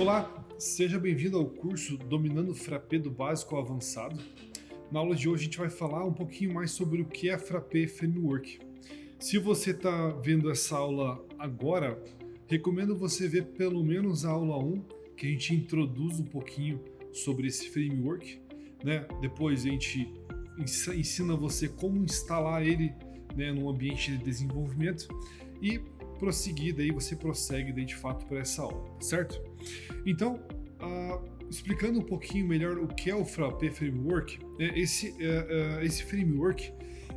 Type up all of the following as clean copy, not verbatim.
Olá, seja bem-vindo ao curso Dominando Frappé do Básico ao Avançado. Na aula de hoje a gente vai falar um pouquinho mais sobre o que é Frappé Framework. Se você está vendo essa aula agora, recomendo você ver pelo menos a aula 1, que a gente introduz um pouquinho sobre esse framework, né? Depois a gente ensina você como instalar ele, né, no ambiente de desenvolvimento e prosseguir, daí você prossegue daí de fato para essa aula, certo? Então, explicando um pouquinho melhor o que é o Frappé Framework, esse framework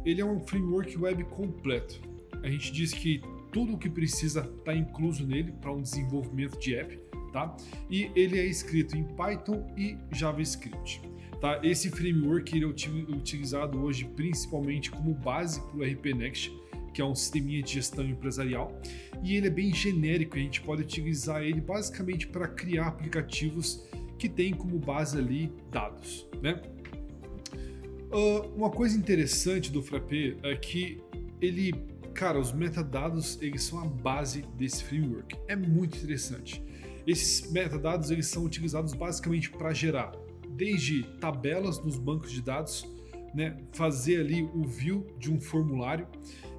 ele é um framework web completo. A gente diz que tudo o que precisa está incluso nele para um desenvolvimento de app, tá? E ele é escrito em Python e JavaScript. Tá? Esse framework ele é utilizado hoje principalmente como base para o RP Next, que é um sisteminha de gestão empresarial, e ele é bem genérico, a gente pode utilizar ele basicamente para criar aplicativos que têm como base ali dados, né? Uma coisa interessante do Frappé é que os metadados eles são a base desse framework, é muito interessante. Esses metadados eles são utilizados basicamente para gerar desde tabelas nos bancos de dados, né, fazer ali o view de um formulário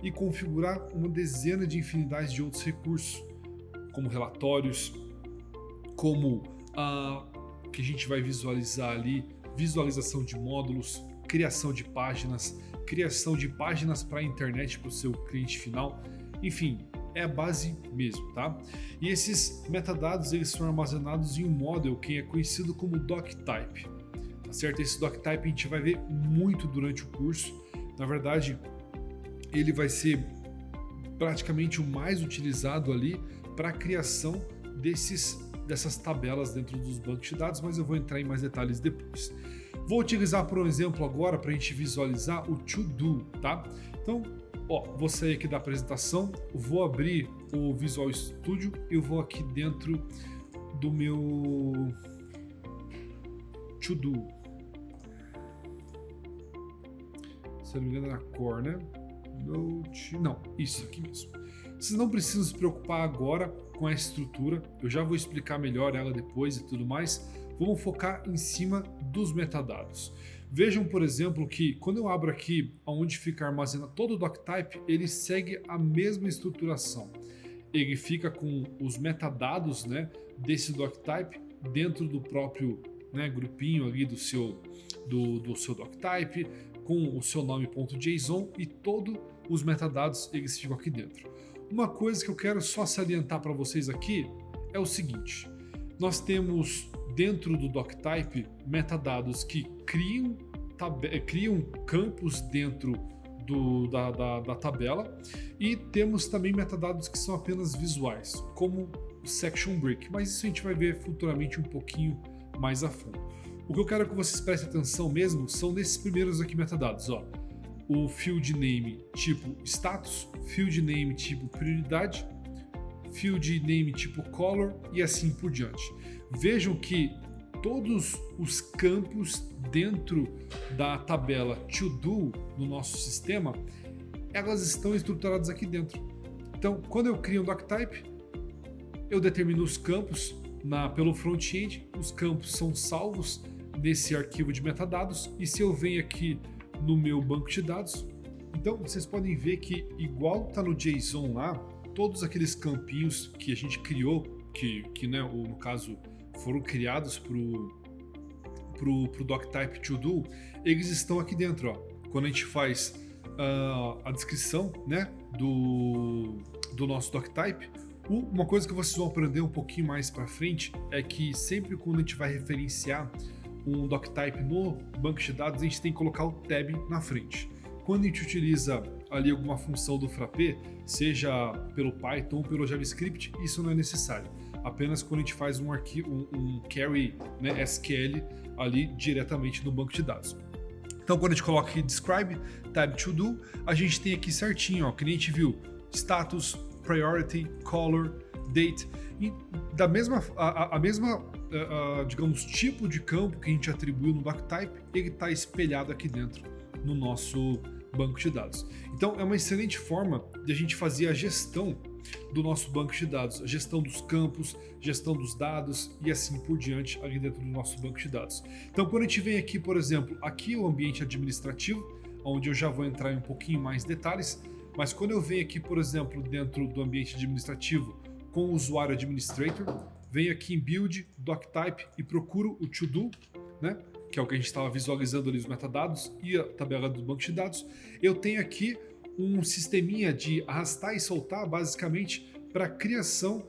e configurar uma dezena de infinidades de outros recursos, como relatórios, como que a gente vai visualizar ali, visualização de módulos, criação de páginas para a internet, para o seu cliente final, enfim, é a base mesmo, tá? E esses metadados eles são armazenados em um model que é conhecido como doctype, tá certo? Esse doctype a gente vai ver muito durante o curso. Na verdade, ele vai ser praticamente o mais utilizado ali para a criação dessas tabelas dentro dos bancos de dados, mas eu vou entrar em mais detalhes depois. Vou utilizar, por exemplo, agora para a gente visualizar o to-do, tá? Então, vou sair aqui da apresentação, vou abrir o Visual Studio e eu vou aqui dentro do meu to-do. Se eu não me engano, na Core, né? Não, isso aqui mesmo. Vocês não precisam se preocupar agora com a estrutura, eu já vou explicar melhor ela depois e tudo mais. Vamos focar em cima dos metadados. Vejam, por exemplo, que quando eu abro aqui onde fica armazenado todo o doctype, ele segue a mesma estruturação. Ele fica com os metadados, né, desse doctype dentro do próprio, né, grupinho ali do seu doctype, com o seu nome.json e todos os metadados eles ficam aqui dentro. Uma coisa que eu quero só salientar para vocês aqui é o seguinte: nós temos dentro do doctype metadados que criam campos dentro da tabela, e temos também metadados que são apenas visuais, como o section break, mas isso a gente vai ver futuramente um pouquinho mais a fundo. O que eu quero que vocês prestem atenção mesmo são nesses primeiros aqui metadados, o field name tipo status, field name tipo prioridade, field name tipo color e assim por diante. Vejam que todos os campos dentro da tabela to do no nosso sistema, elas estão estruturadas aqui dentro. Então, quando eu crio um doctype, eu determino os campos pelo front-end, os campos são salvos nesse arquivo de metadados, e se eu venho aqui no meu banco de dados, então vocês podem ver que igual está no JSON lá, todos aqueles campinhos que a gente criou, que né, no caso foram criados pro doctype to do, eles estão aqui dentro, Quando a gente faz a descrição, né, do nosso doctype, uma coisa que vocês vão aprender um pouquinho mais para frente é que sempre quando a gente vai referenciar um doctype no banco de dados, a gente tem que colocar o tab na frente. Quando a gente utiliza ali alguma função do Frappé, seja pelo Python ou pelo JavaScript, isso não é necessário. Apenas quando a gente faz um query, né, SQL ali diretamente no banco de dados. Então, quando a gente coloca aqui describe, tab to do, a gente tem aqui certinho, que a gente viu status, priority, color, date, e da mesma, digamos, tipo de campo que a gente atribuiu no doctype, ele está espelhado aqui dentro no nosso banco de dados. Então é uma excelente forma de a gente fazer a gestão do nosso banco de dados, a gestão dos campos, gestão dos dados e assim por diante ali dentro do nosso banco de dados. Então quando a gente vem aqui, por exemplo, aqui é o ambiente administrativo, onde eu já vou entrar em um pouquinho mais detalhes, mas quando eu venho aqui, por exemplo, dentro do ambiente administrativo com o usuário administrator, venho aqui em build, doctype e procuro o to-do, né? Que é o que a gente estava visualizando ali os metadados e a tabela do banco de dados. Eu tenho aqui um sisteminha de arrastar e soltar, basicamente, para a criação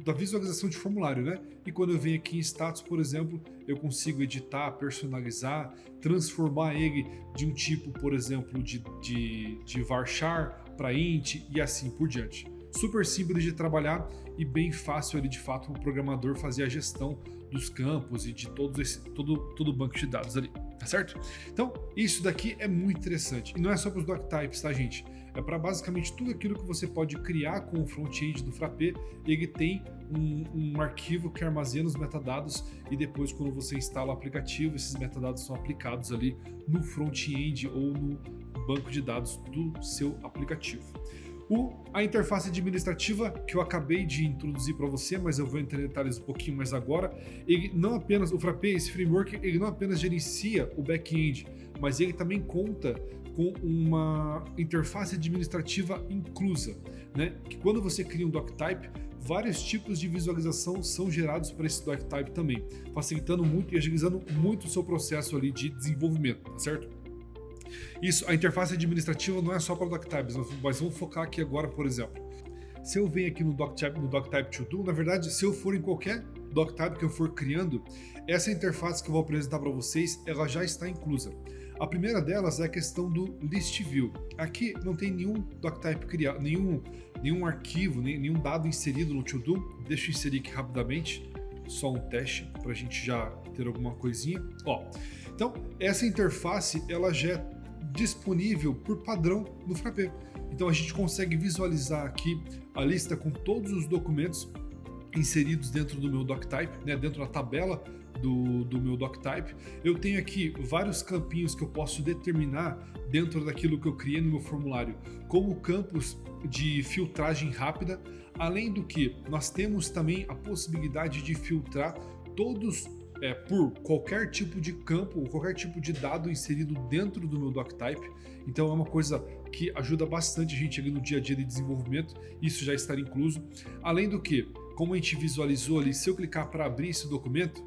da visualização de formulário, né? E quando eu venho aqui em status, por exemplo, eu consigo editar, personalizar, transformar ele de um tipo, por exemplo, de varchar para int e assim por diante. Super simples de trabalhar e bem fácil ali de fato o programador fazer a gestão dos campos e de todo o banco de dados ali, tá certo? Então isso daqui é muito interessante e não é só para os doctypes, tá gente? É para basicamente tudo aquilo que você pode criar com o front-end do Frappé. Ele tem um arquivo que armazena os metadados e depois quando você instala o aplicativo, esses metadados são aplicados ali no front-end ou no banco de dados do seu aplicativo. A interface administrativa que eu acabei de introduzir para você, mas eu vou entrar em detalhes um pouquinho mais agora. Ele não apenas, o Frappé, esse framework, ele não apenas gerencia o back-end, mas ele também conta com uma interface administrativa inclusa, né? Que quando você cria um doctype, vários tipos de visualização são gerados para esse doctype também, facilitando muito e agilizando muito o seu processo ali de desenvolvimento, tá certo? Isso, a interface administrativa não é só para doctypes, mas vamos focar aqui agora, por exemplo. Se eu venho aqui no doctype to do, na verdade, se eu for em qualquer doctype que eu for criando, essa interface que eu vou apresentar para vocês, ela já está inclusa. A primeira delas é a questão do list view. Aqui não tem nenhum doctype criado, nenhum arquivo, nenhum dado inserido no to do. Deixa eu inserir aqui rapidamente, só um teste para a gente já ter alguma coisinha. Então essa interface ela já é disponível por padrão no Frappé. Então a gente consegue visualizar aqui a lista com todos os documentos inseridos dentro do meu doctype, né, dentro da tabela do meu doctype. Eu tenho aqui vários campinhos que eu posso determinar dentro daquilo que eu criei no meu formulário, como campos de filtragem rápida, além do que nós temos também a possibilidade de filtrar todos por qualquer tipo de campo ou qualquer tipo de dado inserido dentro do meu doctype. Então é uma coisa que ajuda bastante a gente ali no dia a dia de desenvolvimento, isso já está incluso. Além do que, como a gente visualizou ali, se eu clicar para abrir esse documento,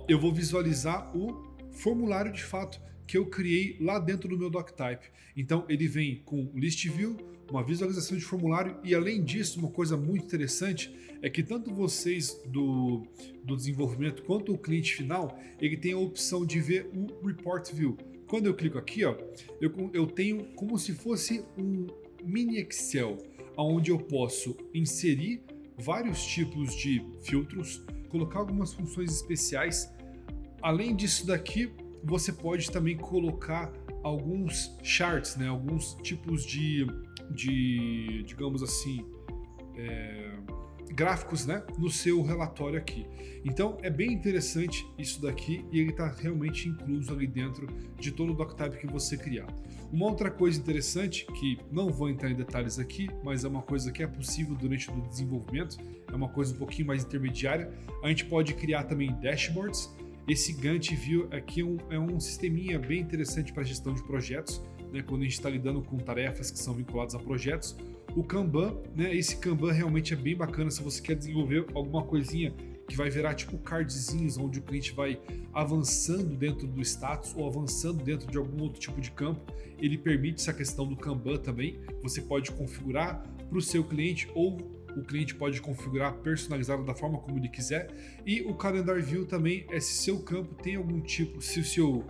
eu vou visualizar o formulário de fato que eu criei lá dentro do meu doctype. Então ele vem com list view, uma visualização de formulário e além disso, uma coisa muito interessante é que tanto vocês do desenvolvimento quanto o cliente final, ele tem a opção de ver o report view. Quando eu clico aqui, eu tenho como se fosse um mini Excel, onde eu posso inserir vários tipos de filtros, colocar algumas funções especiais. Além disso daqui, você pode também colocar alguns charts, né? Alguns tipos de digamos assim, gráficos, né? No seu relatório aqui. Então é bem interessante isso daqui e ele está realmente incluso ali dentro de todo o doctype que você criar. Uma outra coisa interessante, que não vou entrar em detalhes aqui, mas é uma coisa que é possível durante o desenvolvimento, é uma coisa um pouquinho mais intermediária, a gente pode criar também dashboards. Esse Gantt View aqui é um sisteminha bem interessante para gestão de projetos, né, quando a gente está lidando com tarefas que são vinculadas a projetos. O Kanban, né, esse Kanban realmente é bem bacana se você quer desenvolver alguma coisinha que vai virar tipo cardzinhos, onde o cliente vai avançando dentro do status ou avançando dentro de algum outro tipo de campo. Ele permite essa questão do Kanban também, você pode configurar para o seu cliente ou o cliente pode configurar personalizado da forma como ele quiser. E o Calendar View também é se seu campo tem algum tipo, se o seu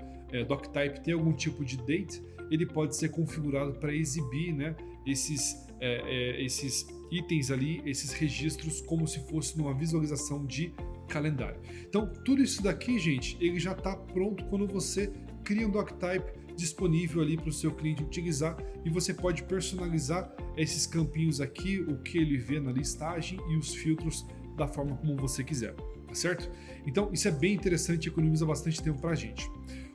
doctype tem algum tipo de date, ele pode ser configurado para exibir, né, esses itens ali, esses registros, como se fosse numa visualização de calendário. Então, tudo isso daqui, gente, ele já está pronto quando você cria um doctype disponível ali para o seu cliente utilizar e você pode personalizar esses campinhos aqui, o que ele vê na listagem e os filtros da forma como você quiser, tá certo? Então, isso é bem interessante e economiza bastante tempo para a gente.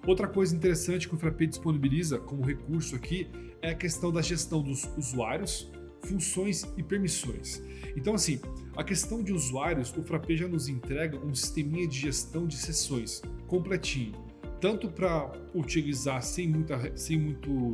Outra coisa interessante que o Frappé disponibiliza como recurso aqui é a questão da gestão dos usuários, funções e permissões. Então assim, a questão de usuários, o Frappé já nos entrega um sisteminha de gestão de sessões completinho, tanto para utilizar sem muito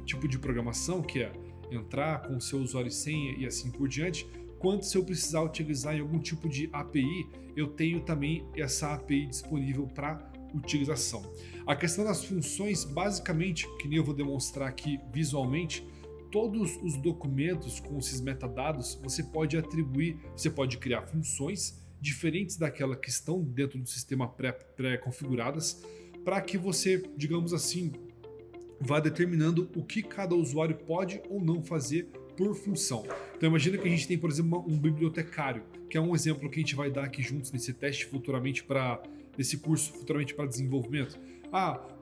tipo de programação, que é entrar com o seu usuário e senha e assim por diante, quanto se eu precisar utilizar em algum tipo de API, eu tenho também essa API disponível para utilização. A questão das funções, basicamente, que nem eu vou demonstrar aqui visualmente, todos os documentos com esses metadados você pode atribuir, você pode criar funções diferentes daquela que estão dentro do sistema pré-configuradas, para que você, digamos assim, vá determinando o que cada usuário pode ou não fazer por função. Então imagina que a gente tem, por exemplo, um bibliotecário, que é um exemplo que a gente vai dar aqui juntos nesse teste futuramente nesse curso futuramente para desenvolvimento.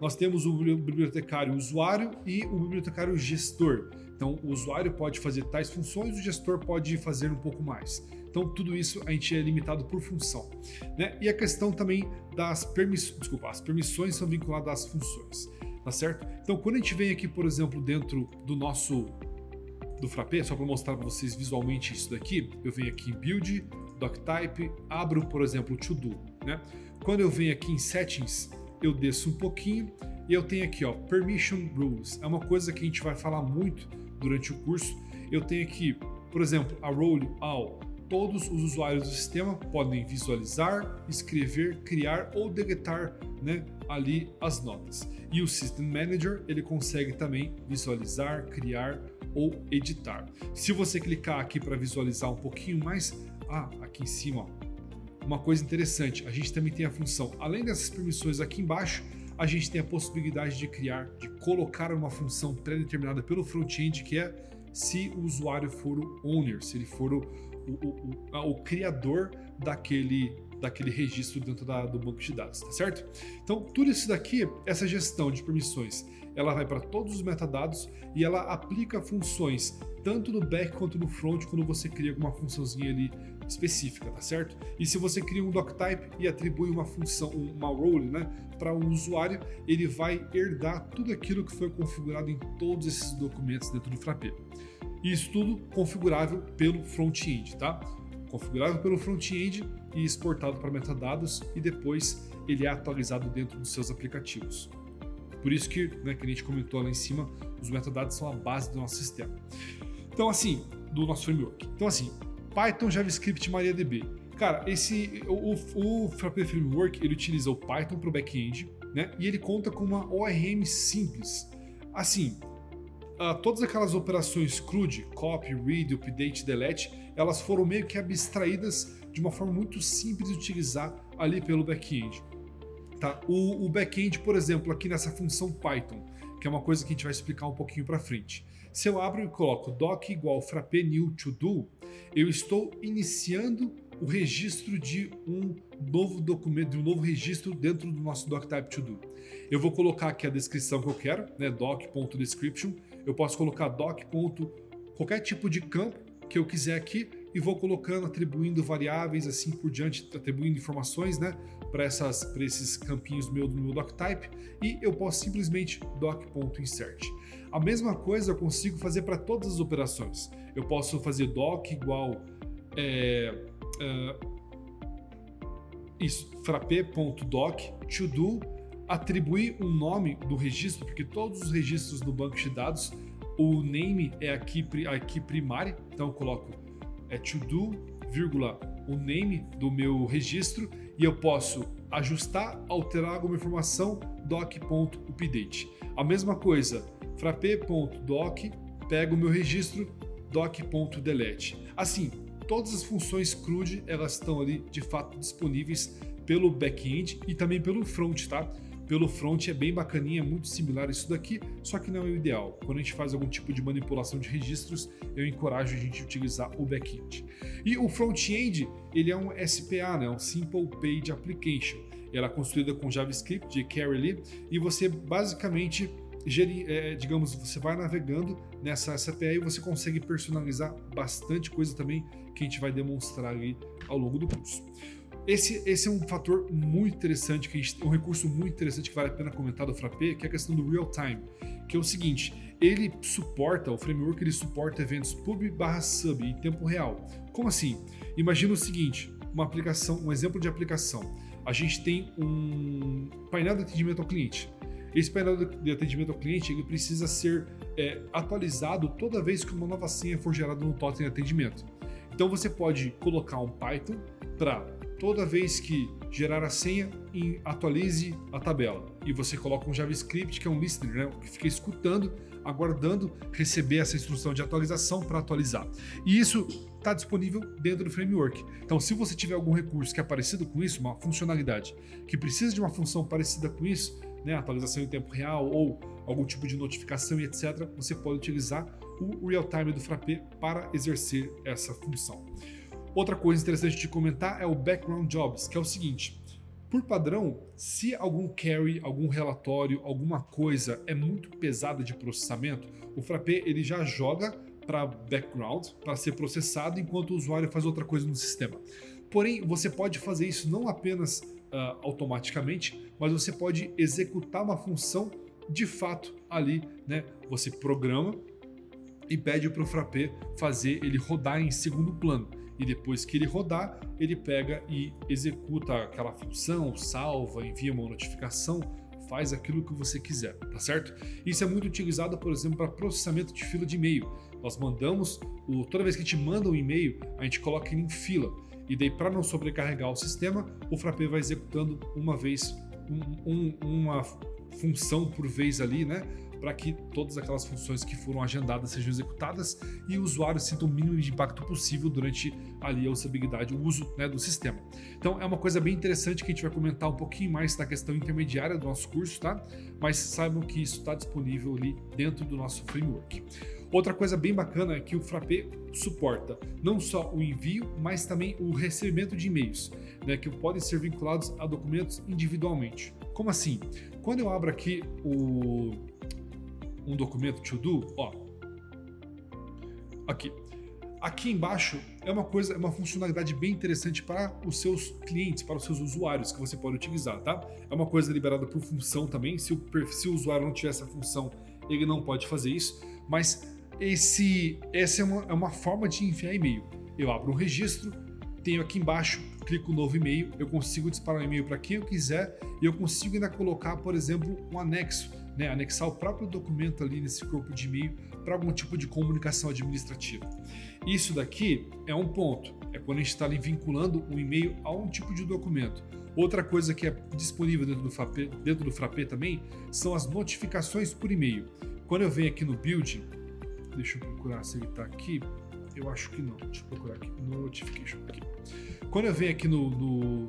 Nós temos o bibliotecário usuário e o bibliotecário gestor. Então o usuário pode fazer tais funções, o gestor pode fazer um pouco mais. Então tudo isso a gente é limitado por função, né? E a questão também das permissões, as permissões são vinculadas às funções, tá certo? Então quando a gente vem aqui, por exemplo, dentro do Frappé, só para mostrar para vocês visualmente isso daqui, eu venho aqui em Build, Doctype, abro, por exemplo, o To-Do, né? Quando eu venho aqui em Settings, eu desço um pouquinho e eu tenho aqui, ó, Permission Rules. É uma coisa que a gente vai falar muito durante o curso. Eu tenho aqui, por exemplo, a Role All. Todos os usuários do sistema podem visualizar, escrever, criar ou deletar, né, ali as notas. E o System Manager, ele consegue também visualizar, criar ou editar. Se você clicar aqui para visualizar um pouquinho mais, aqui em cima, ó, uma coisa interessante, a gente também tem a função, além dessas permissões aqui embaixo, a gente tem a possibilidade de colocar uma função pré-determinada pelo front-end, que é se o usuário for o owner, se ele for o criador daquele registro dentro do banco de dados, tá certo? Então, tudo isso daqui, essa gestão de permissões, ela vai para todos os metadados e ela aplica funções tanto no back quanto no front quando você cria alguma funçãozinha ali específica, tá certo? E se você cria um doctype e atribui uma função, uma role, né, para um usuário, ele vai herdar tudo aquilo que foi configurado em todos esses documentos dentro do Frappé. Isso tudo configurável pelo front-end, tá? Configurável pelo front-end e exportado para metadados e depois ele é atualizado dentro dos seus aplicativos. Por isso que, né, que a gente comentou lá em cima, os metadados são a base do nosso sistema. Então assim, do nosso framework. Então assim, Python, JavaScript, MariaDB. Cara, o Frappé Framework, ele utiliza o Python para o back-end, né? E ele conta com uma ORM simples. Assim, todas aquelas operações CRUD, copy, read, update, delete, elas foram meio que abstraídas de uma forma muito simples de utilizar ali pelo back-end. Tá? O back-end, por exemplo, aqui nessa função Python, que é uma coisa que a gente vai explicar um pouquinho para frente. Se eu abro e coloco doc igual frappé new to do, eu estou iniciando o registro de um novo documento, de um novo registro dentro do nosso doctype to do. Eu vou colocar aqui a descrição que eu quero, né, doc.description. Eu posso colocar qualquer tipo de campo que eu quiser aqui e vou colocando, atribuindo variáveis assim por diante, atribuindo informações, né, para esses campinhos do meu doctype, e eu posso simplesmente doc.insert. A mesma coisa eu consigo fazer para todas as operações. Eu posso fazer doc igual frappé.doc to do, atribuir um nome do registro, porque todos os registros do banco de dados, o name é aqui primário, então eu coloco to do, vírgula, o name do meu registro, e eu posso ajustar, alterar alguma informação, doc.update. A mesma coisa, frappé.doc, pego o meu registro, doc.delete. Assim, todas as funções CRUD, elas estão ali de fato disponíveis pelo back-end e também pelo front, tá? Pelo front é bem bacaninha, muito similar a isso daqui, só que não é o ideal. Quando a gente faz algum tipo de manipulação de registros, eu encorajo a gente a utilizar o back-end. E o front-end, ele é um SPA, né? Um Simple Page Application. Ela é construída com JavaScript, jQuery ali, e você basicamente, digamos, você vai navegando nessa SPA e você consegue personalizar bastante coisa também que a gente vai demonstrar aí ao longo do curso. esse é um fator muito interessante, um recurso muito interessante que vale a pena comentar do Frappé, que é a questão do real time, que é o seguinte, o framework ele suporta eventos pub/sub em tempo real. Como assim? Imagina o seguinte, um exemplo de aplicação. A gente tem um painel de atendimento ao cliente. Esse painel de atendimento ao cliente ele precisa ser atualizado toda vez que uma nova senha for gerada no totem de atendimento. Então você pode colocar um Python para toda vez que gerar a senha, atualize a tabela. E você coloca um JavaScript, que é um listener, né, que fica escutando, aguardando receber essa instrução de atualização para atualizar. E isso está disponível dentro do framework. Então, se você tiver algum recurso que é parecido com isso, uma funcionalidade que precisa de uma função parecida com isso, né, atualização em tempo real ou algum tipo de notificação e etc., você pode utilizar o real-time do Frappé para exercer essa função. Outra coisa interessante de comentar é o background jobs, que é o seguinte, por padrão, se algum query, algum relatório, alguma coisa é muito pesada de processamento, o Frappé ele já joga para background, para ser processado, enquanto o usuário faz outra coisa no sistema. Porém, você pode fazer isso não apenas automaticamente, mas você pode executar uma função de fato ali, né? Você programa e pede para o Frappé fazer ele rodar em segundo plano. E depois que ele rodar, ele pega e executa aquela função, salva, envia uma notificação, faz aquilo que você quiser, tá certo? Isso é muito utilizado, por exemplo, para processamento de fila de e-mail. Nós mandamos, toda vez que a gente manda um e-mail, a gente coloca ele em fila. E daí, para não sobrecarregar o sistema, o Frappé vai executando uma vez, uma função por vez ali, né? Para que todas aquelas funções que foram agendadas sejam executadas e o usuário sinta o mínimo de impacto possível durante ali a usabilidade, o uso, né, do sistema. Então é uma coisa bem interessante que a gente vai comentar um pouquinho mais da questão intermediária do nosso curso, tá? Mas saibam que isso está disponível ali dentro do nosso framework. Outra coisa bem bacana é que o Frappé suporta não só o envio, mas também o recebimento de e-mails, né, que podem ser vinculados a documentos individualmente. Como assim? Quando eu abro aqui um documento to do, ó, aqui embaixo é uma funcionalidade bem interessante para os seus clientes, para os seus usuários que você pode utilizar, tá? É uma coisa liberada por função também, se o usuário não tiver essa função, ele não pode fazer isso, mas essa é uma forma de enviar e-mail. Eu abro um registro, tenho aqui embaixo, clico novo e-mail, eu consigo disparar um e-mail para quem eu quiser e eu consigo ainda colocar, por exemplo, um anexo, né, anexar o próprio documento ali nesse corpo de e-mail para algum tipo de comunicação administrativa. Isso daqui é um ponto, é quando a gente está ali vinculando um e-mail a um tipo de documento. Outra coisa que é disponível dentro do Frappé também são as notificações por e-mail. Quando eu venho aqui no Building, deixa eu procurar se ele está aqui, eu acho que não, deixa eu procurar aqui, Notification, aqui. Quando eu venho aqui no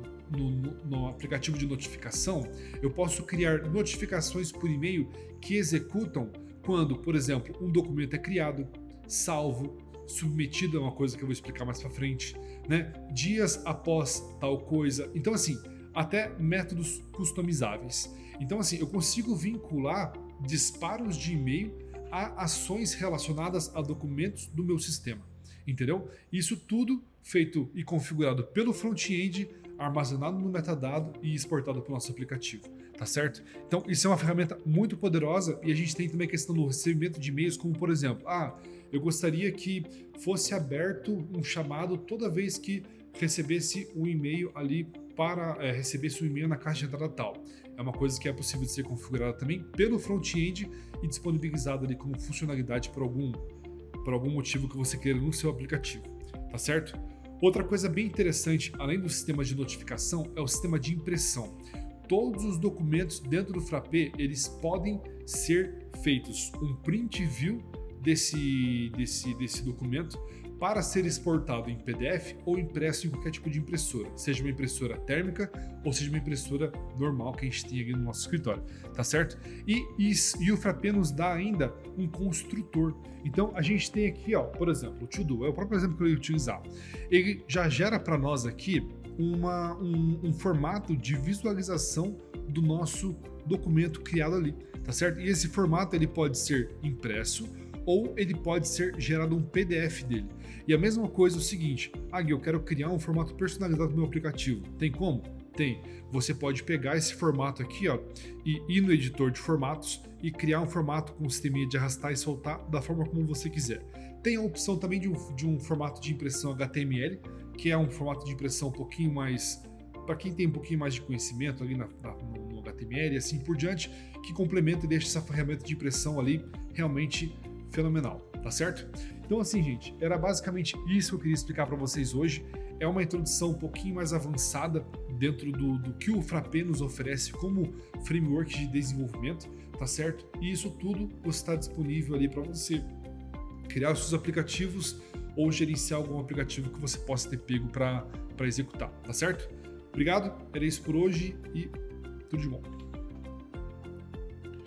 aplicativo de notificação, eu posso criar notificações por e-mail que executam quando, por exemplo, um documento é criado, salvo, submetido a uma coisa que eu vou explicar mais para frente, né? Dias após tal coisa. Então, assim, até métodos customizáveis. Então, assim, eu consigo vincular disparos de e-mail a ações relacionadas a documentos do meu sistema. Entendeu? Isso tudo feito e configurado pelo front-end, armazenado no metadado e exportado para o nosso aplicativo, tá certo? Então isso é uma ferramenta muito poderosa e a gente tem também a questão do recebimento de e-mails, como por exemplo, eu gostaria que fosse aberto um chamado toda vez que recebesse um e-mail ali para recebesse um e-mail na caixa de entrada tal. É uma coisa que é possível de ser configurada também pelo front-end e disponibilizada ali como funcionalidade por algum motivo que você queira no seu aplicativo, tá certo? Outra coisa bem interessante, além do sistema de notificação, é o sistema de impressão. Todos os documentos dentro do Frappé, eles podem ser feitos um print view desse documento para ser exportado em PDF ou impresso em qualquer tipo de impressora, seja uma impressora térmica ou seja uma impressora normal que a gente tem aqui no nosso escritório, tá certo? E o Frappé nos dá ainda um construtor. Então a gente tem aqui, ó, por exemplo, o to-do, é o próprio exemplo que eu ia utilizar. Ele já gera para nós aqui um formato de visualização do nosso documento criado ali, tá certo? E esse formato ele pode ser impresso ou ele pode ser gerado um PDF dele. E a mesma coisa é o seguinte, Gui, eu quero criar um formato personalizado no meu aplicativo. Tem como? Tem. Você pode pegar esse formato aqui, ó, e ir no editor de formatos e criar um formato com um sisteminha de arrastar e soltar da forma como você quiser. Tem a opção também de um formato de impressão HTML, que é um formato de impressão um pouquinho mais, para quem tem um pouquinho mais de conhecimento ali no HTML e assim por diante, que complementa e deixa essa ferramenta de impressão ali realmente fenomenal, tá certo? Então assim, gente, era basicamente isso que eu queria explicar para vocês hoje. É uma introdução um pouquinho mais avançada dentro do que o Frappé nos oferece como framework de desenvolvimento, tá certo? E isso tudo está disponível ali para você criar os seus aplicativos ou gerenciar algum aplicativo que você possa ter pego para executar, tá certo? Obrigado, era isso por hoje e tudo de bom.